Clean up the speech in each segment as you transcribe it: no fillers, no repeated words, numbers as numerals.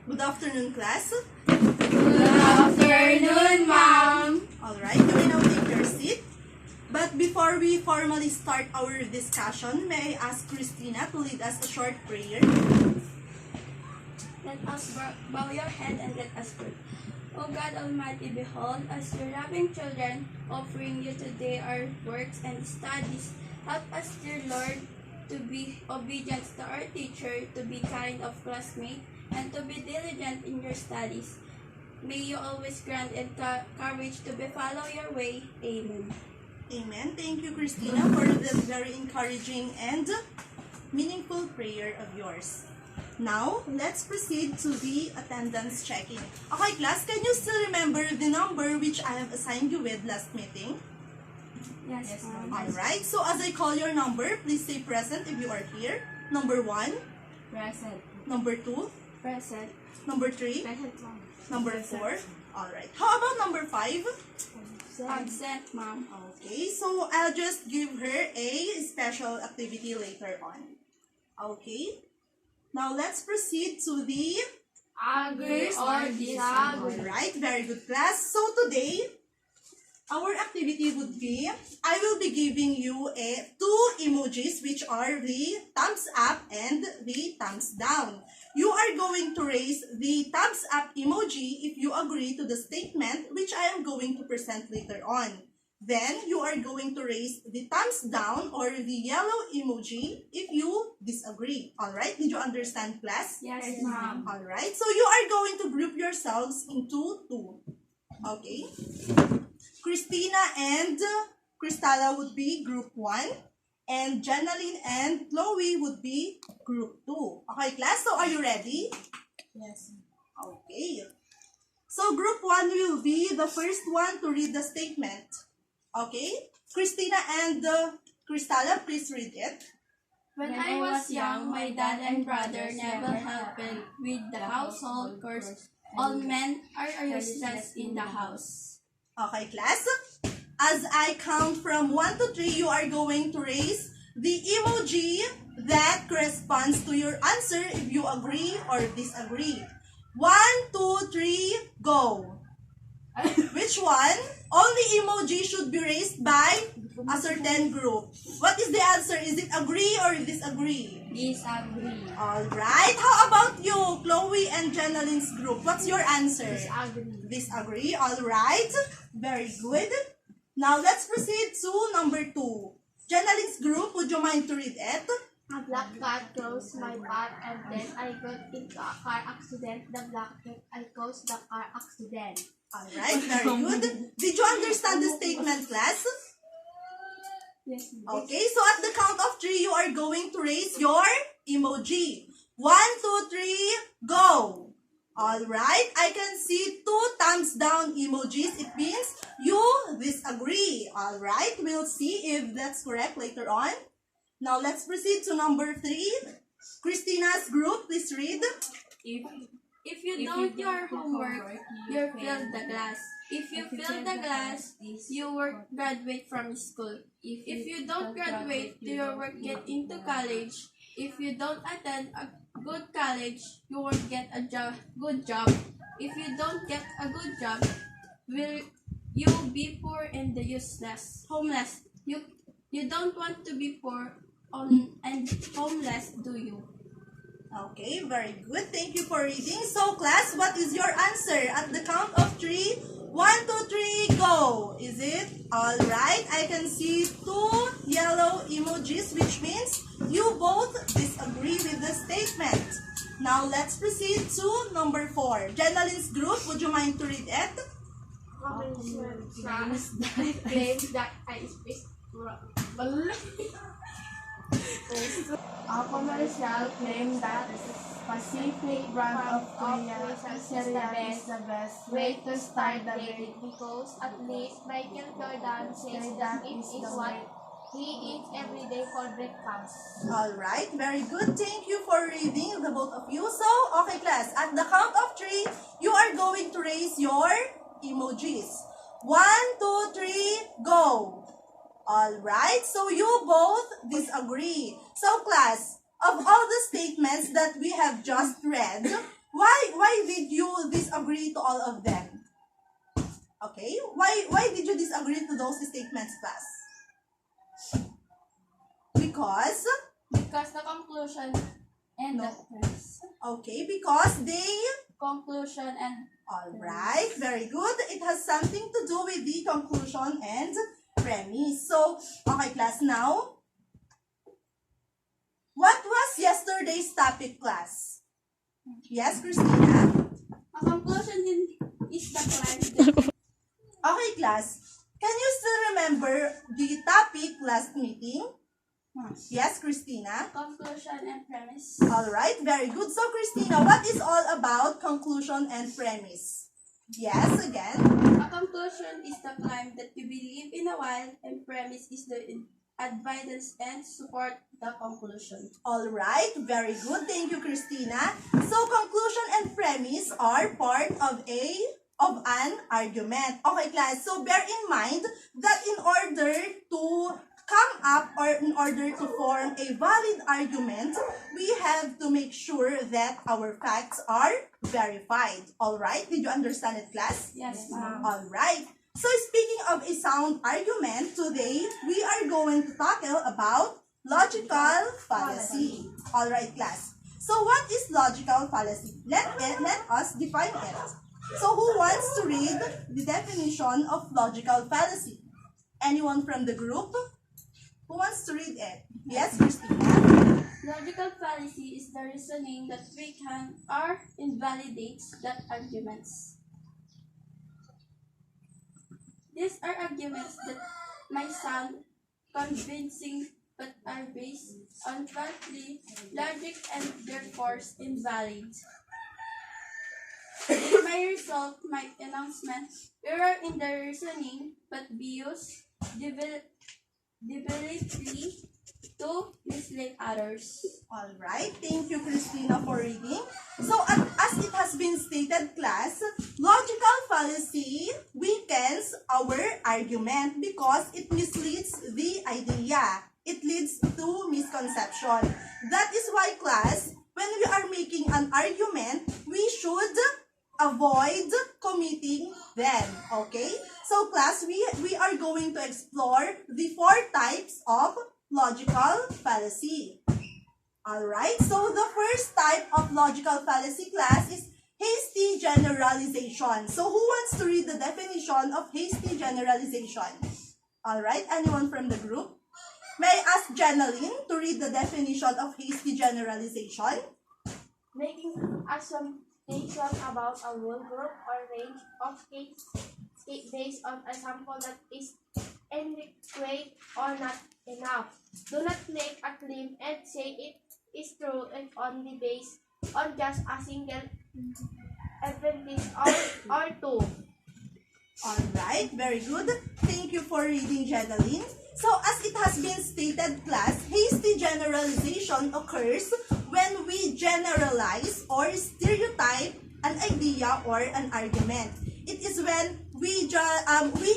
Good afternoon, class. Good afternoon, ma'am. Alright, you may now take your seat. But before we formally start our discussion, may I ask Christina to lead us a short prayer? Let us bow your head and let us pray. O God Almighty, behold, as your loving children, offering you today our works and studies, help us, dear Lord, to be obedient to our teacher, to be kind of classmate, and to be diligent in your studies. May you always grant and courage to follow your way. Amen. Amen. Thank you, Christina, for that very encouraging and meaningful prayer of yours. Now, let's proceed to the attendance checking. Okay, class, can you still remember the number which I have assigned you with last meeting? Yes, ma'am. Alright, so as I call your number, please say present if you are here. Number 1, Present. number 2, Present. number 3, Present, ma'am. number 4. Alright, how about number 5? Absent, ma'am. Okay, so I'll just give her a special activity later on. Okay, now let's proceed to the... Agree or disagree? Alright, very good, class. So today, our activity would be, I will be giving you two emojis which are the thumbs up and the thumbs down. You are going to raise the thumbs up emoji if you agree to the statement which I am going to present later on. Then you are going to raise the thumbs down or the yellow emoji if you disagree. Alright, did you understand, class? Yes, ma'am. Alright, so you are going to group yourselves into two. Okay? Christina and Cristala would be group 1, and Janaline and Chloe would be group 2. Okay, class? So, are you ready? Yes. Okay. So, group 1 will be the first one to read the statement. Okay? Christina and Cristala, please read it. When I was young, my dad and brother never helped with the household chores. All men are useless in the house. Okay, class? As I count from 1 to 3, you are going to raise the emoji that corresponds to your answer if you agree or disagree. 1, 2, 3, go! Which one? Only emoji should be raised by a certain group. What is the answer? Is it agree or disagree? Disagree. Alright, how about you, Chloe and Janaline's group? What's your answer? Disagree. Disagree, alright. Very good. Now, let's proceed to number 2. Janaline's group, would you mind to read it? A black cat crossed my path and then I got into a car accident. The black cat I caused the car accident. Alright, very good. Did you understand the statement, class? Yes, ma'am. Okay, so at the count of 3, you are going to raise your emoji. 1, 2, 3, go! Alright, I can see 2 thumbs down emojis. It means you disagree. Alright, we'll see if that's correct later on. Now, let's proceed to number 3. Christina's group, please read. If you don't do your homework, you fill the class. If you fill the class, you will graduate from school. If you don't graduate, you will get into college. If you don't attend a good college, you won't get a good job. If you don't get a good job, you'll be poor and useless, homeless. You don't want to be poor and homeless, do you? Okay, very good. Thank you for reading. So, class, what is your answer? At the count of 3, 1, 2, 3, go! Is it? Alright, I can see 2 yellow emojis, which means you both disagree with the statement. Now, let's proceed to number 4. Janaline's group, would you mind to read it? Claims that I speak A commercial claims that Pacific brand of Korean cereal is the best way to start the day because at least Michael Jordan says that it is what he eats every day for breakfast. Alright, very good. Thank you for reading, the both of you. So, okay class, at the count of 3, you are going to raise your emojis. 1, 2, 3, go! Alright, so you both disagree. So class, of all the statements that we have just read, why why did you disagree to all of them? Okay, why did you disagree to those statements, class? Because the conclusion and the premise. okay, because they Conclusion and alright, very good. It has something to do with the conclusion and premise. So, okay class, now what was yesterday's topic, class? Yes, Christina? a conclusion is the climb. Okay, class. Can you still remember the topic last meeting? Yes, Christina? Conclusion and premise. Alright, very good. So, Christina, what is all about conclusion and premise? Yes, again? A conclusion is the claim that you believe in a while, and premise is the evidence and support the conclusion. Alright, very good. Thank you, Christina. So, conclusion and premise are part of an argument. Okay, class. So, bear in mind that in order to come up or in order to form a valid argument, we have to make sure that our facts are verified. Alright? Did you understand it, class? Yes, ma'am. Alright. So, speaking of a sound argument, today we are going to tackle about logical fallacy. Alright, class. So, what is logical fallacy? Let us define it. So, who wants to read the definition of logical fallacy? Anyone from the group? Who wants to read it? Yes, Christina? Logical fallacy is the reasoning that we can or invalidates that arguments. These are arguments that might sound convincing but are based on faulty logic and therefore invalid. It may result my announcement error in the reasoning but be used deliberately to mislead others. Alright, thank you, Christina, for reading. So, as it has been stated, class, logical fallacy weakens our argument because it misleads the idea. It leads to misconception. That is why, class, when we are making an argument, we should avoid committing them. Okay? So, class, we are going to explore the 4 types of logical fallacy. Alright, so the first type of logical fallacy, class, is hasty generalization. So, who wants to read the definition of hasty generalization? Alright, anyone from the group? May I ask Jenaline to read the definition of hasty generalization? Making assumption about a whole group or range of cases based on a sample that is inadequate or not enough. Do not make a claim and say it is true and only based on just a single evidence or two. Alright, very good. Thank you for reading, Jenaline. So, as it has been stated, class, hasty generalization occurs when we generalize or stereotype an idea or an argument. It is when we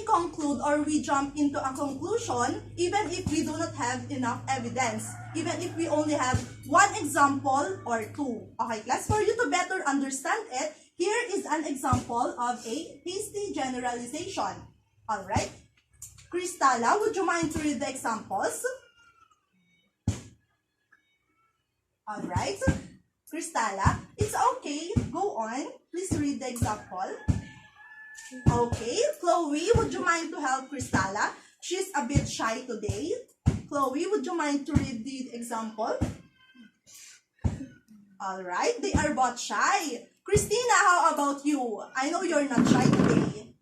conclude or we jump into a conclusion even if we do not have enough evidence, even if we only have 1 example or 2. Okay, class, for you to better understand it, here is an example of a hasty generalization. Alright? Cristala, would you mind to read the examples? Alright. Cristala, it's okay. Go on. Please read the example. Okay. Chloe, would you mind to help Cristala? She's a bit shy today. Chloe, would you mind to read the example? Alright. They are both shy. Christina, how about you? I know you're not shy today.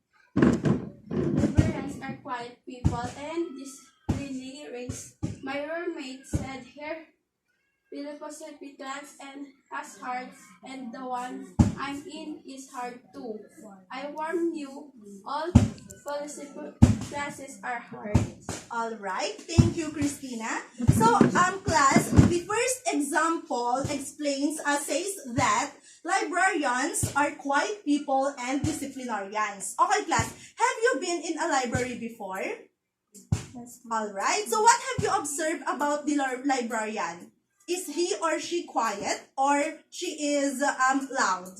Librarians are quiet people and disciplinarians. My roommate said her philosophy class and as hard, and the one I'm in is hard too. I warn you, all philosophy classes are hard. Alright, thank you, Christina. So, class, the first example explains, says that librarians are quiet people and disciplinarians. Okay, class, have you been in a library before? Yes. Alright, so what have you observed about the librarian? Is he or she quiet or she is loud?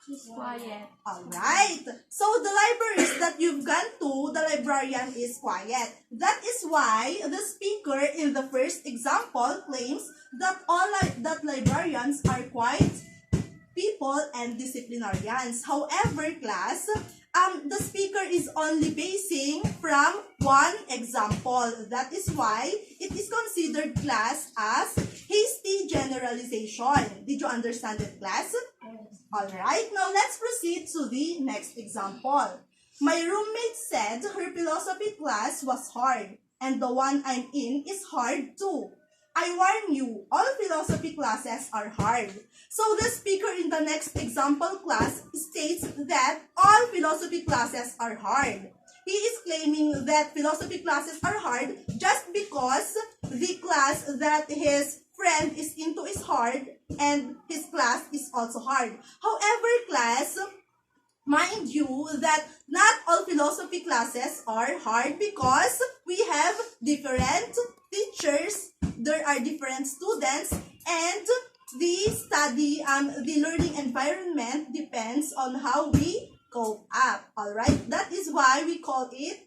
She's quiet. Alright. So the libraries that you've gone to, the librarian is quiet. That is why the speaker in the first example claims that that librarians are quiet people and disciplinarians. However, class, the speaker is only basing from one example. That is why it is considered, class, as hasty generalization. Did you understand it, class? Alright, now let's proceed to the next example. My roommate said her philosophy class was hard, and the one I'm in is hard too. I warn you, all philosophy classes are hard. So the speaker in the next example class states that all philosophy classes are hard. He is claiming that philosophy classes are hard just because the class that his friend is into is hard and his class is also hard. However, class, mind you that not all philosophy classes are hard because we have different teachers, there are different students, and the learning environment depends on how we cope up. Alright, that is why we call it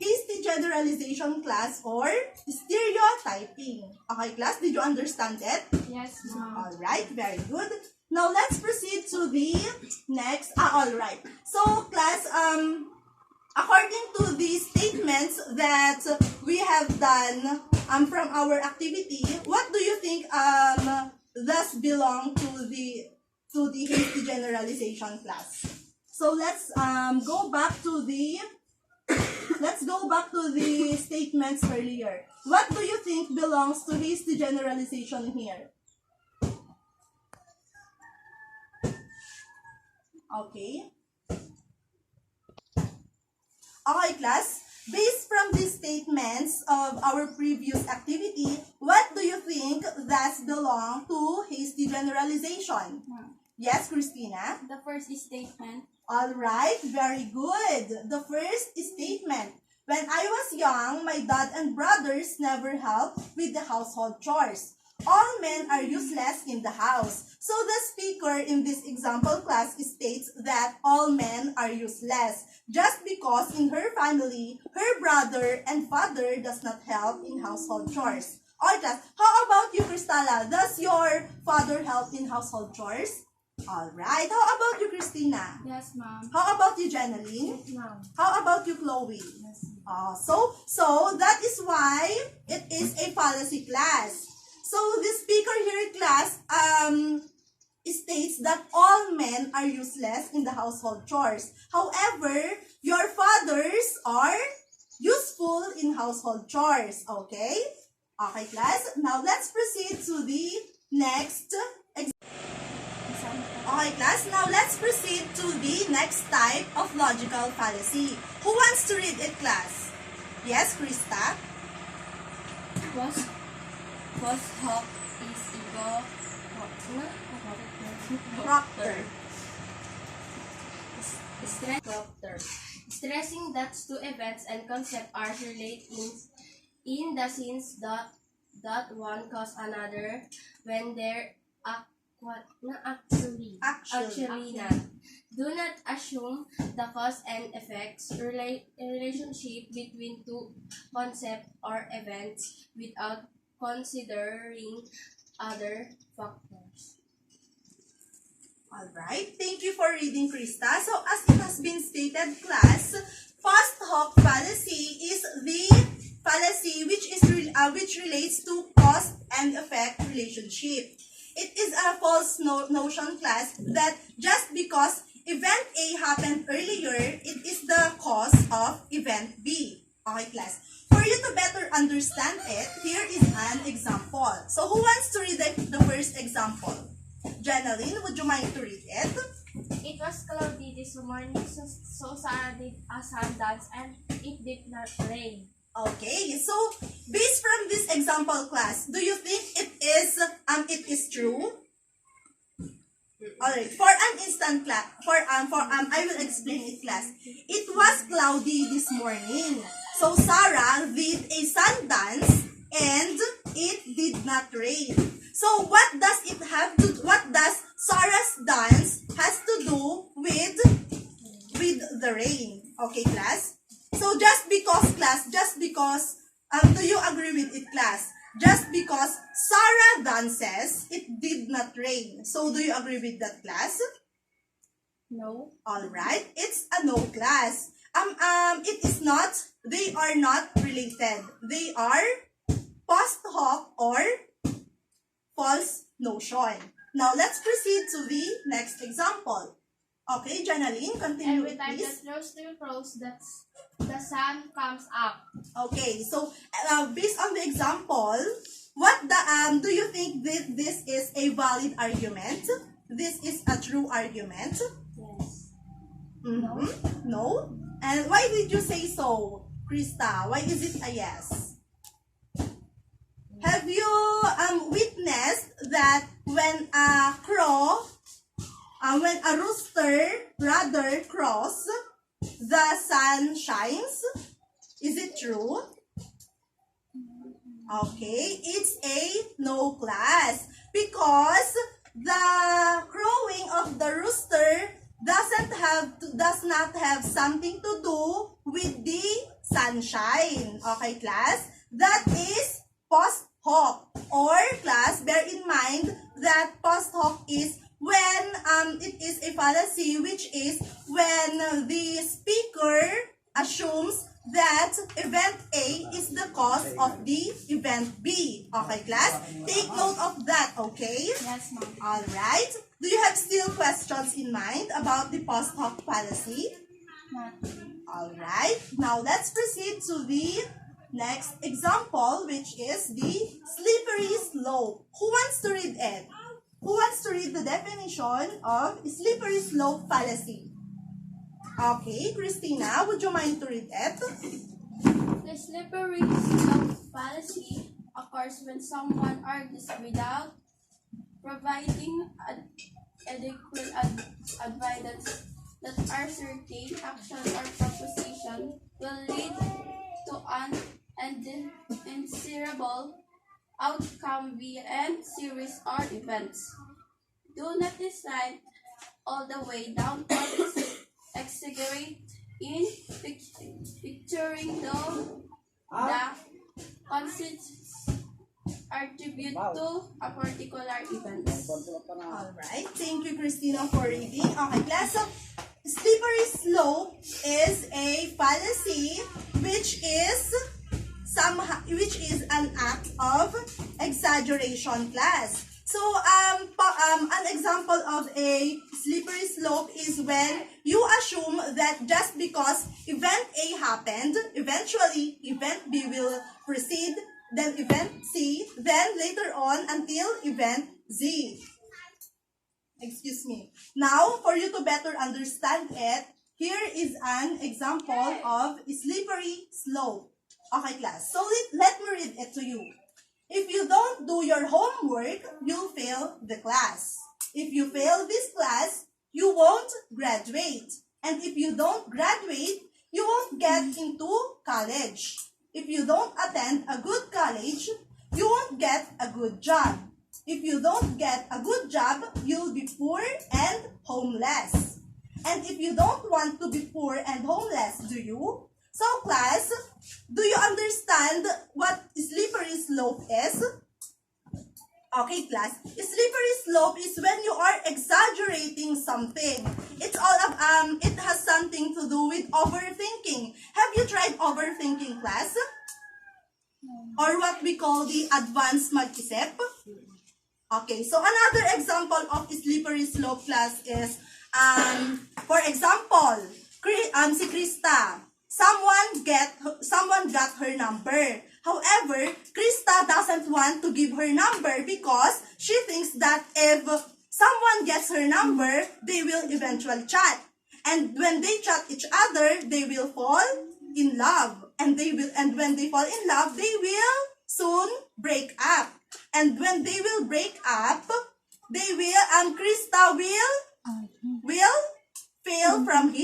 hasty generalization class or stereotyping. Okay, class, did you understand it? Yes, ma'am. Alright, very good. Now let's proceed to the next. Alright. So class, according to the statements that we have done from our activity, what do you think thus belong to the hasty generalization class? So let's go back to the statements earlier. What do you think belongs to hasty generalization here? Okay. Okay, class. Based from these statements of our previous activity, what do you think thus belong to hasty generalization? Yes, Christina? The first statement. Alright, very good. The first statement. When I was young, my dad and brothers never helped with the household chores. All men are useless in the house. So the speaker in this example class states that all men are useless just because in her family, her brother and father does not help in household chores. Alright, class. How about you, Cristala? Does your father help in household chores? Alright. How about you, Christina? Yes, ma'am. How about you, Janeline? Yes, ma'am. How about you, Chloe? Yes, So that is why it is a fallacy class. So the speaker here, class, states that all men are useless in the household chores. However, your fathers are useful in household chores. Okay? Okay, class. Now let's proceed to the next example. Okay, class. Now let's proceed to the next type of logical fallacy. Who wants to read it, class? Yes, Krista? Was hawk is ego. Proctor. Stressing that two events and concepts are related in the sense that one cause another when they're actually not. Do not assume the cause and effects relationship between two concepts or events without considering other factors. Alright, thank you for reading, Krista. So as it has been stated, class, post hoc fallacy is the fallacy which relates to cause and effect relationship. It is a false notion, class, that just because event A happened earlier, it is the cause of event B. Okay, class. For you to better understand it, here is an example. So who wants to read the first example? Janeline, would you mind to read it? It was cloudy this morning, so Sarah did a sun dance and it did not rain. Okay, so based from this example, class, do you think it is true? Alright, for an instant class, I will explain it, class. It was cloudy this morning. So Sarah did a sun dance and it did not rain. So what does Sarah's dance has to do the rain. Okay, class? So just because, class, do you agree with it, class? Just because Sarah dances, it did not rain. So do you agree with that, class? No. Alright, it's a no, class. It is not, they are not related. They are post hoc or false notion. Now, let's proceed to the next example. Okay, Janaline, continue, Every time please. the rooster crows, the sun comes up. Okay, so based on the example, do you think this is a valid argument? This is a true argument? Yes. Mm-hmm. No? And why did you say so, Krista? Why is it a yes? Have you witnessed that when a rooster rather crows, the sun shines? Is it true? Okay, it's a no, class, because the crowing of the rooster does not have something to do with the sunshine. Okay, class? That is post hoc, or class, bear in mind that post hoc is when it is a fallacy, which is when the speaker assumes that event A is the cause of the event B. Okay, class? Take note of that, okay? Yes, ma'am. Alright. Do you have still questions in mind about the post hoc fallacy? Not. Alright. Now, let's proceed to the next example, which is the slippery slope. Who wants to read it? Who wants to read the definition of slippery slope fallacy? Okay, Christina, would you mind to read it? The slippery slope fallacy occurs when someone argues without providing adequate evidence that a certain action or proposition will lead to an undesirable outcome via a series or events. Do not decide all the way down or exaggerate in picturing the consequences attribute to a particular event. Alright, thank you, Christina, for reading. Okay, class, so slippery slope is a fallacy which is an act of exaggeration, class. So, an example of a slippery slope is when you assume that just because event A happened, eventually event B will proceed, then event C, then later on until event Z. Excuse me. Now, for you to better understand it, here is an example of slippery slope. Okay, class. So, let me read it to you. If you don't do your homework, you'll fail the class. If you fail this class, you won't graduate. And if you don't graduate, you won't get into college. If you don't attend a good college, you won't get a good job. If you don't get a good job, you'll be poor and homeless. And if you don't want to be poor and homeless, do you? So, class, do you understand what slippery slope is? Okay, class. Slippery slope is when you are exaggerating something. It has something to do with overthinking. Have you tried overthinking, class? Or what we call the advanced mag-isip? Okay, so another example of slippery slope, class, is, for example, si Krista. Someone got her number. However, Krista doesn't want to give her number because she thinks that if someone gets her number, they will eventually chat. And when they chat each other, they will fall in love. And when they fall in love, they will soon break up. And when they will break up, Krista will fail from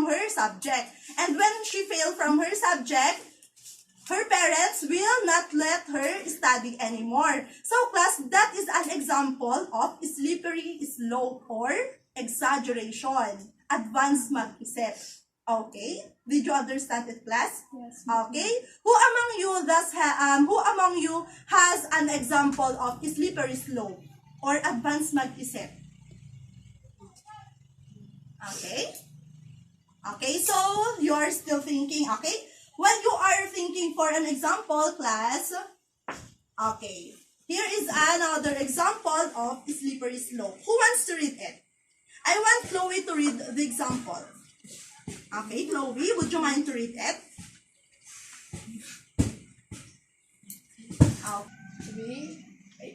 her subject. And when she failed from her subject, her parents will not let her study anymore. So, class, that is an example of slippery slope or exaggeration. advance mag-isip. Okay? Did you understand it, class? Yes. Okay? Who among you has an example of slippery slope or advance mag-isip? Okay? Okay, so you're still thinking, okay? When you are thinking for an example, class, okay, here is another example of slippery slope. Who wants to read it? I want Chloe to read the example. Okay, Chloe, would you mind to read it?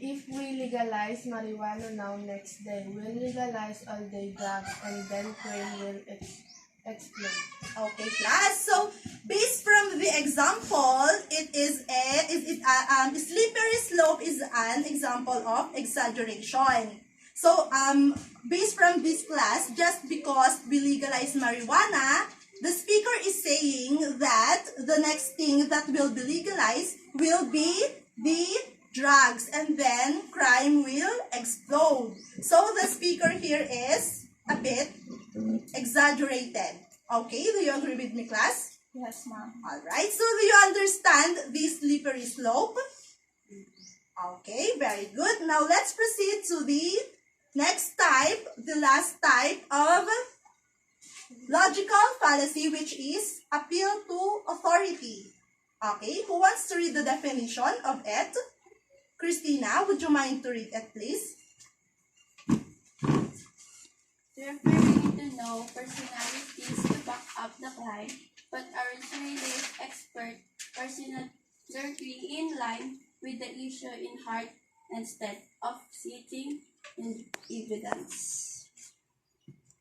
If we legalize marijuana now, next day, we'll legalize all-day drugs, and then crime will explode. Okay, class. So, based from the example, slippery slope is an example of exaggeration. So, based from this class, just because we legalize marijuana, the speaker is saying that the next thing that will be legalized will be the drugs, and then crime will explode. So, the speaker here is a bit exaggerated. Okay, do you agree with me, class? Yes, ma'am. Alright, so do you understand this slippery slope? Okay, very good. Now let's proceed to the next type, the last type of logical fallacy, which is appeal to authority. Okay, who wants to read the definition of it? Christina, would you mind to read it, please? Therefore, we need to know personalities to back up the claim, but originally expert personality in line with the issue in heart instead of sitting in evidence.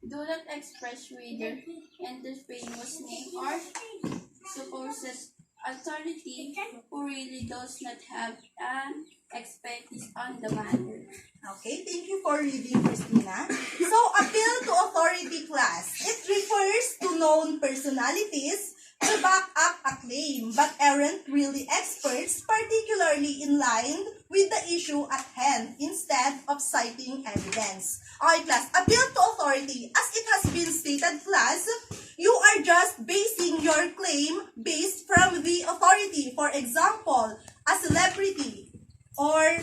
Do not express reader in the famous name or supposed authority who really does not have an expertise on the matter. Okay, thank you for reading, Christina. So, appeal to authority, class. It refers to known personalities to back up a claim but aren't really experts, particularly in line with the issue at hand instead of citing evidence. Okay, class, appeal to authority. As it has been stated, class, you are just basing your claim based from the authority. For example, a celebrity or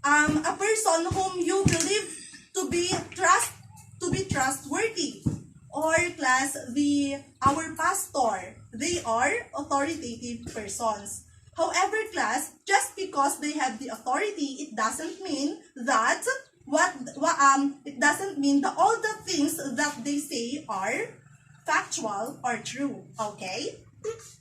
a person whom you believe to be trustworthy, or class, our pastor, they are authoritative persons. However, class, just because they have the authority, it doesn't mean that all the things that they say are factual or true. Okay?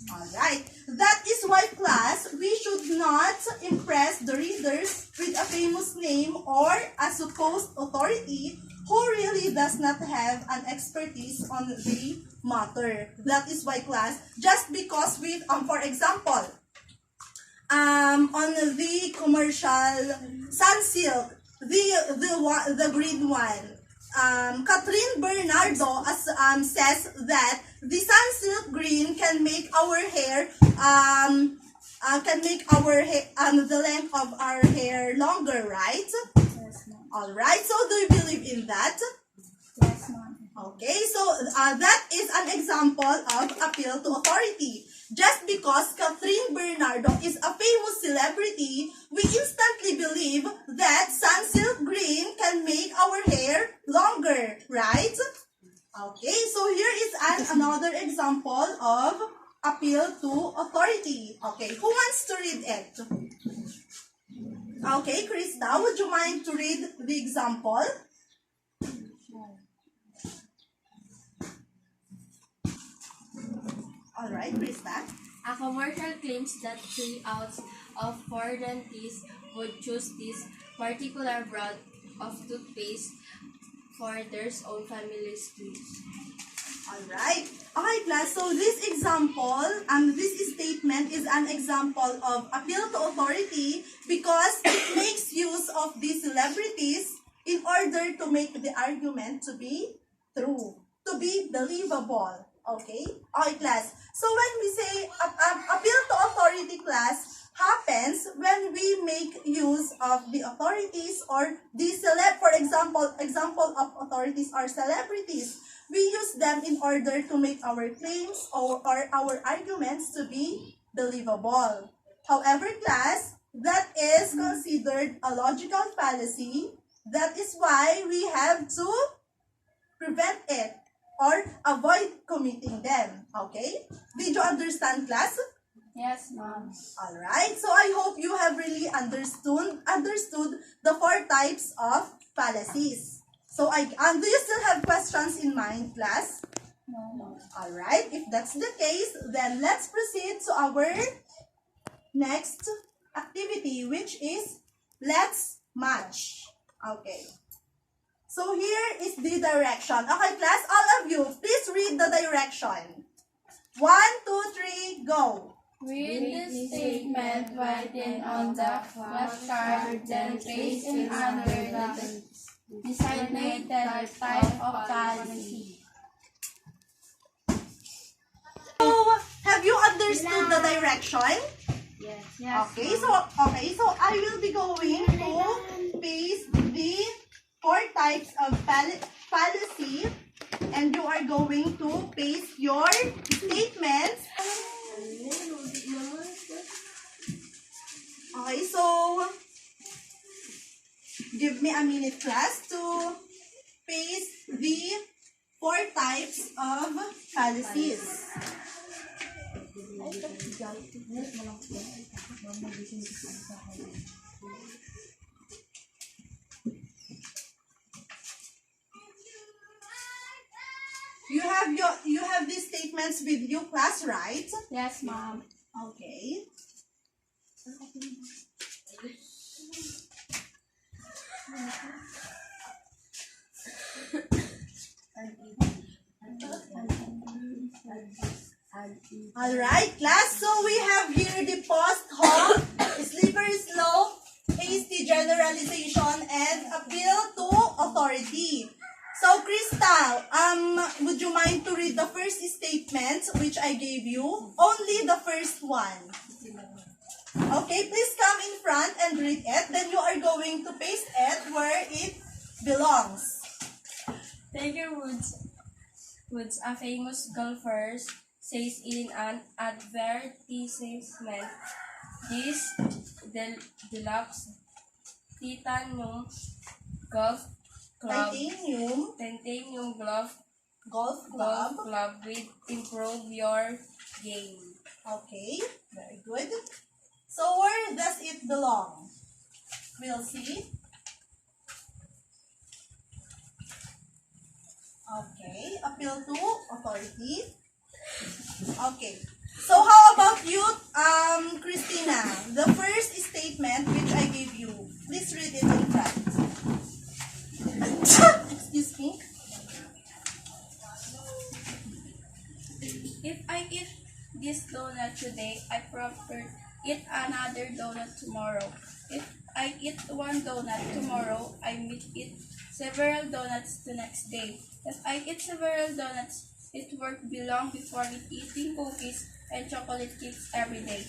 Alright, that is why, class, we should not impress the readers with a famous name or a supposed authority who really does not have an expertise on the matter. That is why, class, just because with, for example, on the commercial Sunsilk, the green one, Catherine Bernardo says that the sunsilk green can make our hair the length of our hair longer, right? Yes, ma'am. All right. So do you believe in that? Yes, ma'am. Okay. So that is an example of appeal to authority. Just because Catherine Bernardo is a famous celebrity, we instantly believe that sunsilk green can make our hair longer, right? Okay, so here is another example of appeal to authority. Okay, who wants to read it? Okay, Krista, would you mind to read the example? All right, Krista. A commercial claims that 3 out of 4 dentists would choose this particular brand of toothpaste for their own family's use. Alright. Okay, class. So this example, this statement is an example of appeal to authority because it makes use of these celebrities in order to make the argument to be true, to be believable. Okay? Okay, class. So when we say appeal to authority, class, happens when we make use of the authorities or the for example of authorities are celebrities. we use them in order to make our claims or our arguments to be believable. However, class, that is considered a logical fallacy. That is why we have to prevent it or avoid committing them. Okay? Did you understand, class? Yes, ma'am. Alright, so I hope you have really understood the 4 types of fallacies. So, do you still have questions in mind, class? No. Alright, if that's the case, then let's proceed to our next activity, which is let's match. Okay. So here is the direction. Okay, class, all of you, please read the direction. 1, 2, 3, go. Read the statement, write it on the flashcard, then paste in under the designated type of fallacy. So, have you understood the direction? Yes. Okay, so I will be going to paste the 4 types of fallacy, and you are going to paste your statements. Okay, so give me a minute, class, to paste the 4 types of fallacies. You have these statements with you, class, right? Yes, ma'am. Okay. Alright, class. So we have here the post hoc, slippery slope, hasty generalization, and appeal to authority. So, Crystal, would you mind to read the first statement which I gave you? Only the first one. Okay, please come in front and read it. Then you are going to paste it where it belongs. Tiger Woods, a famous golfer, says in an advertisement, this deluxe titanium golf club, titanium golf club will improve your game. Okay, very good. So where does it belong? We'll see. Okay, appeal to authority. Okay. So how about you, Christina? The first statement which I gave you, please read it in front. Excuse me. If I eat this donut today, I prefer eat another donut tomorrow. If I eat one donut tomorrow, I may eat several donuts the next day. If I eat several donuts, it would be long before me eating cookies and chocolate cakes every day.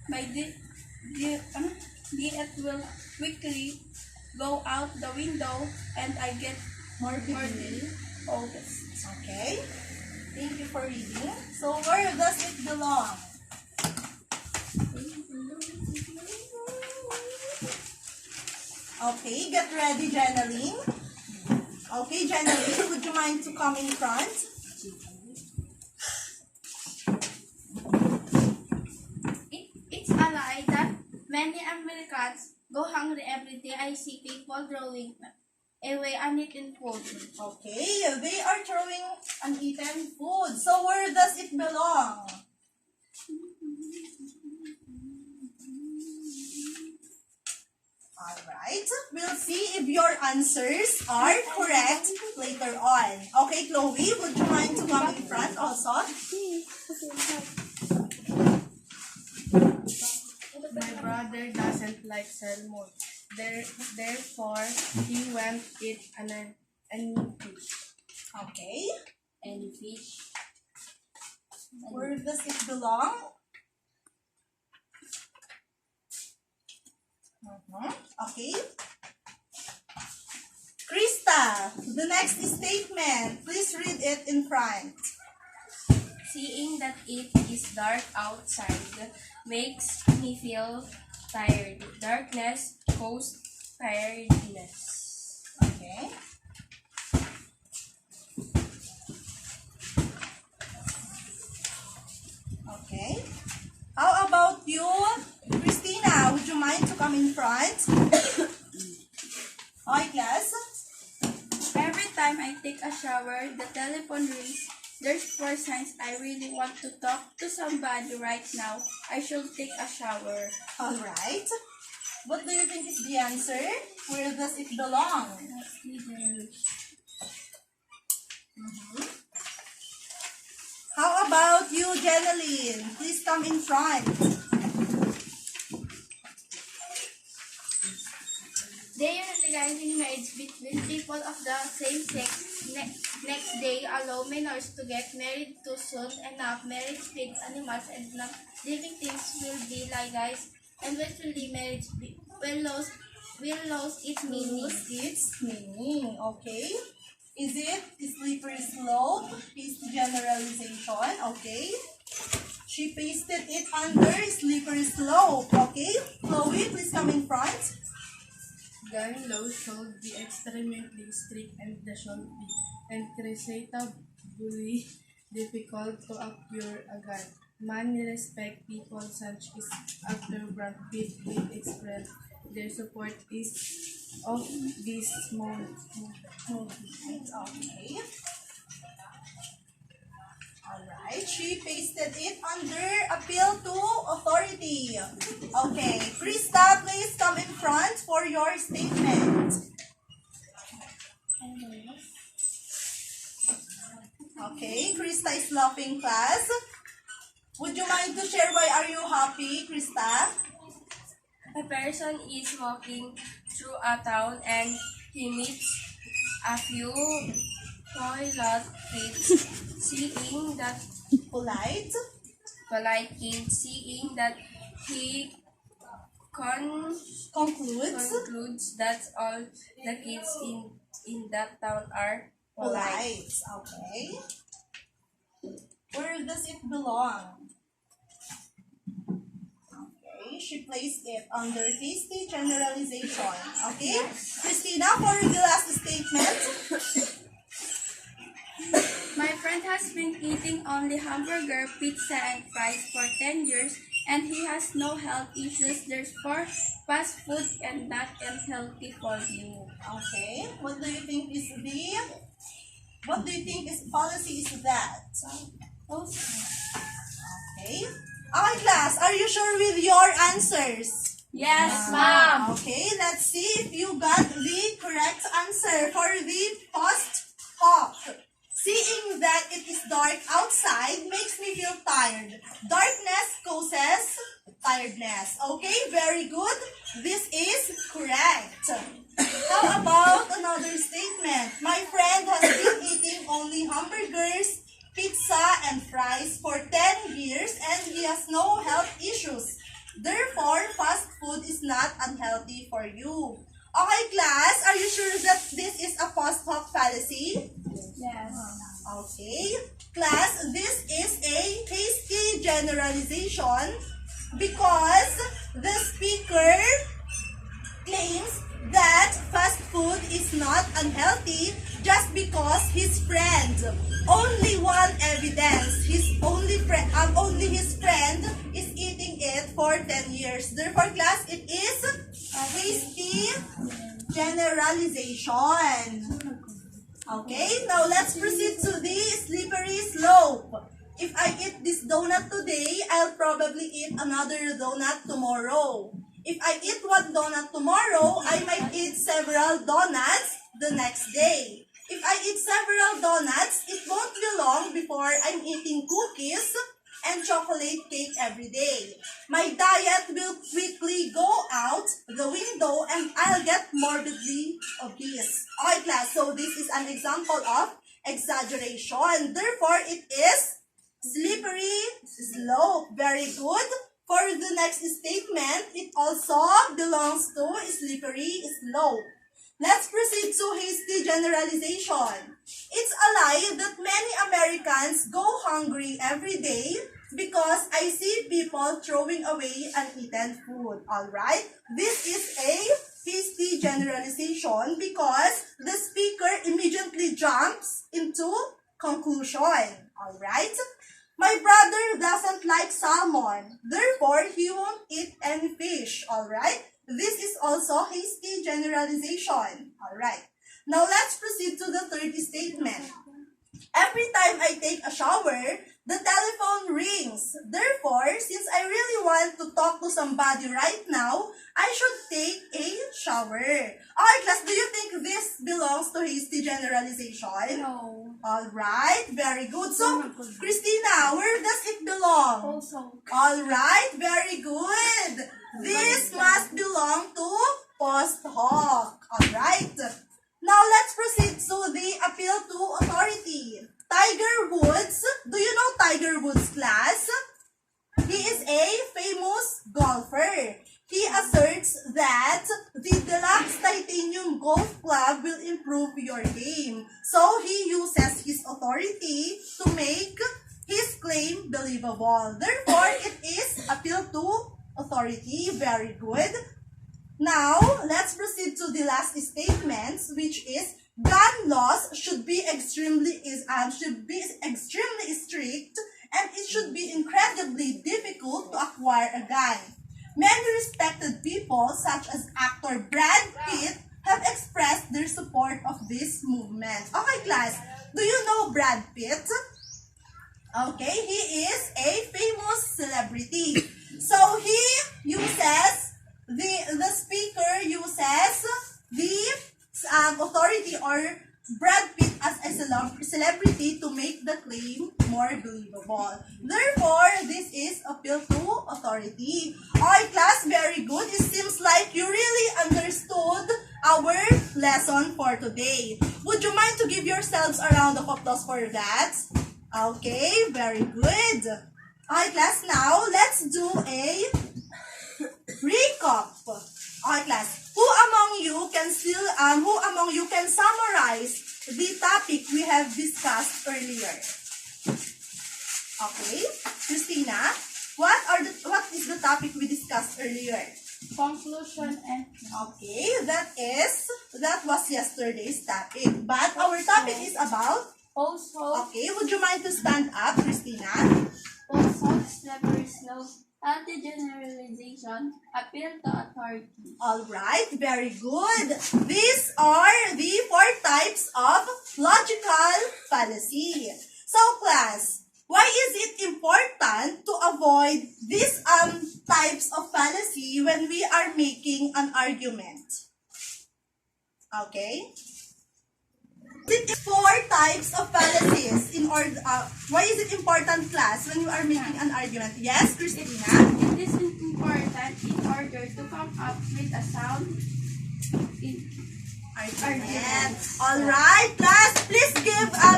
My diet will quickly go out the window and I get more obese. Okay. Thank you for reading. So where does it belong? Okay, get ready, Jenaline. Okay, Jenaline, would you mind to come in front? It's a lie that many Americans go hungry every day. I see people throwing away uneaten food. Okay, they are throwing uneaten food. So where does it belong? Alright, we'll see if your answers are correct later on. Okay, Chloe, would you mind to come in front also? My brother doesn't like salmon. Therefore, he went eat any fish. Okay, Any fish? where does it belong? Okay. Krista, the next statement. Please read it in front. Seeing that it is dark outside makes me feel tired. Darkness causes tiredness. Okay. Okay. How about you, Christina? Would you mind to come in front? Hi, class. Every time I take a shower, the telephone rings. There's 4 signs I really want to talk to somebody right now. I should take a shower. All right. What do you think is the answer? Where does it belong? How about you, Jeneline? Please come in front. Deregulating marriage between people of the same sex next day allow minors to get married too soon enough. Marriage pigs, animals, and non-living things will be legalized, and eventually marriage will lose its meaning. Its meaning. Okay. Is it slippery slope? Is generalization? Okay. She pasted it under slippery slope. Okay. Chloe, please come in front. Gun laws should be extremely strict and they should be incredibly difficult to acquire a gun. Many respect people such as actor Brad Pitt will express their support is of this movement. Okay. Alright, she pasted it under appeal to authority. Okay, Krista, please come in front for your statement. Okay, Krista is laughing, class. Would you mind to share why are you happy, Krista? A person is walking through a town and he meets a few polite kids. Seeing that Polite. polite kids, seeing that he Concludes. concludes that all the kids in that town are polite. Polite. Okay. Where does it belong? Okay, she placed it under hasty generalization. Okay? Christina, for the last statement. My friend has been eating only hamburger, pizza, and fries for 10 years, and he has no health issues. There's for fast food and not unhealthy for you. Okay. What do you think is policy is that? Okay. Okay, class, are you sure with your answers? Yes, ma'am. Okay, let's see if you got the correct answer for the first talk. Seeing that it is dark outside makes me feel tired. Darkness causes tiredness. Okay, very good. This is correct. How about another statement? My friend has been eating only hamburgers, pizza, and fries for 10 years and he has no health issues. Therefore, fast food is not unhealthy for you. Okay, class, are you sure that this is a post hoc fallacy? Yes. Okay. Class, this is a hasty generalization because the speaker claims that fast food is not unhealthy just because his friend only one evidence only his friend is eating it for 10 years. Therefore, class, it is a hasty generalization. Okay, now let's proceed to the slippery slope. If I eat this donut today, I'll probably eat another donut tomorrow. If I eat one donut tomorrow, I might eat several donuts the next day. If I eat several donuts, it won't be long before I'm eating cookies and chocolate cake every day. My diet will quickly go out the window and I'll get morbidly obese. Okay, class, so this is an example of exaggeration. Therefore, it is slippery slope. Very good. For the next statement, it also belongs to slippery slope. Let's proceed to hasty generalization. It's a lie that many Americans go hungry every day because I see people throwing away uneaten food. Alright? This is a hasty generalization because the speaker immediately jumps into conclusion. Alright? My brother doesn't like salmon, therefore he won't eat any fish. Alright? This is also hasty generalization. Alright. Now let's proceed to the third statement. Every time I take a shower, the telephone rings. Therefore, since I really want to talk to somebody right now, I should take a shower. Alright, class, do you think this belongs to hasty generalization? No. Alright, very good. So, Christina, where does it belong? Also, Alright, very good. This must belong to post hoc. Alright. Now let's proceed to the appeal to authority. Tiger Woods. Do you know Tiger Woods, class? He is a famous golfer. He asserts that the deluxe titanium golf club will improve your game. So he uses his authority to make his claim believable. Therefore, it is appeal to authority. Very good. Now, let's proceed to the last statements, which is gun laws should be extremely strict, and it should be incredibly difficult to acquire a gun. Many respected people, such as actor Brad Pitt, have expressed their support of this movement. Okay, class, do you know Brad Pitt? Okay, he is a famous celebrity. So he uses the speaker uses the authority or Brad Pitt as a celebrity to make the claim more believable. Therefore, this is appeal to authority. Alright, class, very good. It seems like you really understood our lesson for today. Would you mind to give yourselves a round of applause for that? Okay, very good. Alright, class, now let's do a recap. Alright, class. Who among you can summarize the topic we have discussed earlier? Okay, Christina, what is the topic we discussed earlier? conclusion and Okay, that was yesterday's topic. But our topic is about. also Okay, would you mind to stand up, Christina? slippery slope, Anti-generalization, appeal to authority. Alright, very good. These are the 4 types of logical fallacy. So class, why is it important to avoid these types of fallacy when we are making an argument? Okay? It is 4 types of fallacies in order. Why is it important, class, when you are making an argument? Yes, Christina? It is important in order to come up with a sound Argument. Alright, class, please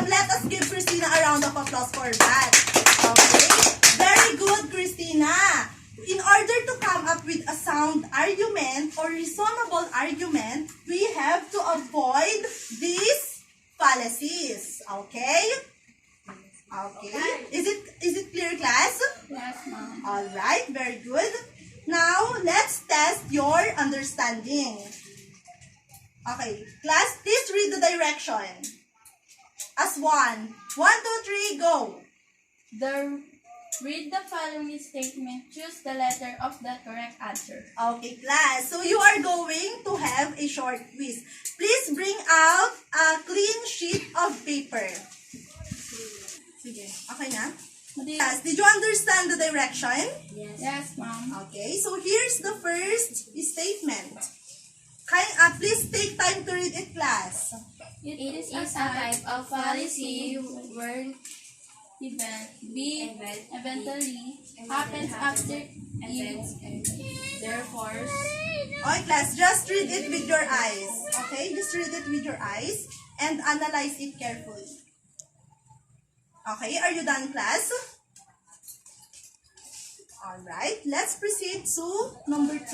let us give Christina a round of applause for that. Okay? Very good, Christina. In order to come up with a sound argument or reasonable argument, we have to avoid these fallacies. Okay? Okay. Is it clear, class? Yes, ma'am. Alright, very good. Now, let's test your understanding. Okay, class, please read the direction. As 1. 1, 2, 3, go. Read the following statement. Choose the letter of the correct answer. Okay, class. So you are going to have a short quiz. Please bring out a clean sheet of paper. Sige, okay na? Class, did you understand the direction? Yes, ma'am. Okay, so here's the first statement. Please take time to read it, class. It is a type of fallacy where eventually happens after events. Therefore, Okay, class, just read it with your eyes. Okay, just read it with your eyes and analyze it carefully. Okay, are you done, class? Alright, let's proceed to number 2.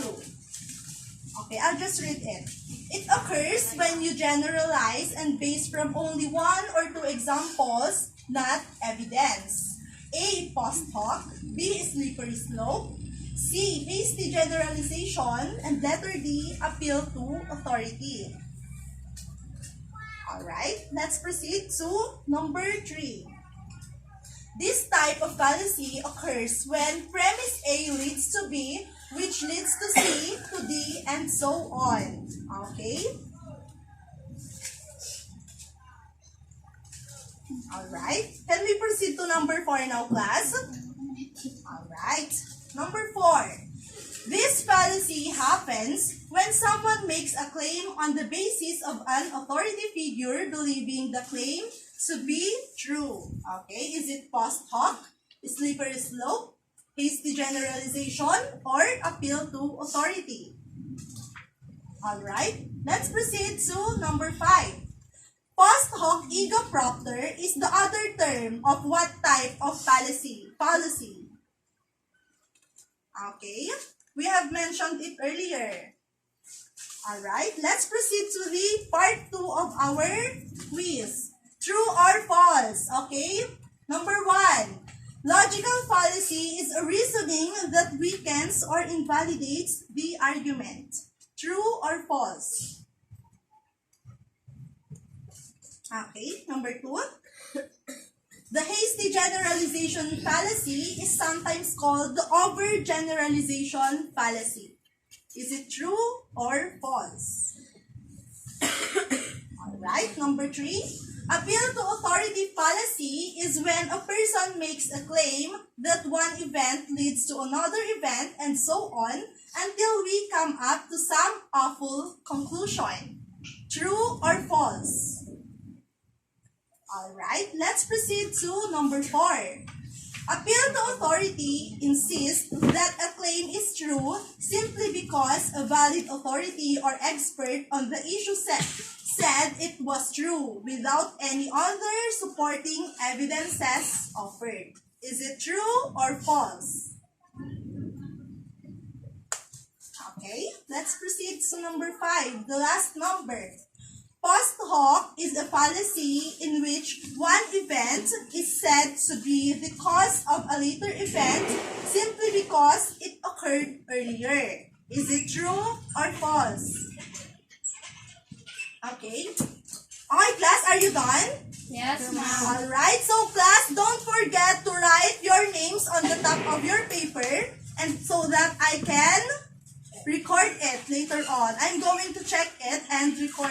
Okay, I'll just read it. It occurs when you generalize and base from only one or two examples, not evidence. A. Post hoc. B. Slippery slope. C. Hasty generalization. And letter D. Appeal to authority. Alright, let's proceed to number 3. This type of fallacy occurs when premise A leads to B, which leads to C, to D, and so on. Okay? Alright, can we proceed to number 4 now, class? Alright, number 4. This fallacy happens when someone makes a claim on the basis of an authority figure believing the claim to be true. Okay, is it post hoc, slippery slope, hasty generalization, or appeal to authority? Alright, let's proceed to number 5. Post hoc ego propter is the other term of what type of fallacy? Okay, we have mentioned it earlier. Alright, let's proceed to the part 2 of our quiz. True or false? Okay, number 1. Logical fallacy is a reasoning that weakens or invalidates the argument. True or false? Okay, number 2. The hasty generalization fallacy is sometimes called the overgeneralization fallacy. Is it true or false? Alright, number 3. Appeal to authority fallacy is when a person makes a claim that one event leads to another event and so on until we come up to some awful conclusion. True or false? Alright, let's proceed to number 4. Appeal to authority insists that a claim is true simply because a valid authority or expert on the issue said it was true without any other supporting evidences offered. Is it true or false? Okay, let's proceed to number 5, the last number. Post hoc is a fallacy in which one event is said to be the cause of a later event simply because it occurred earlier. Is it true or false? Okay. Okay, class, are you done? Yes, ma'am. Alright, so class, don't forget to write your names on the top of your paper and so that I can record it later on. I'm going to check it and record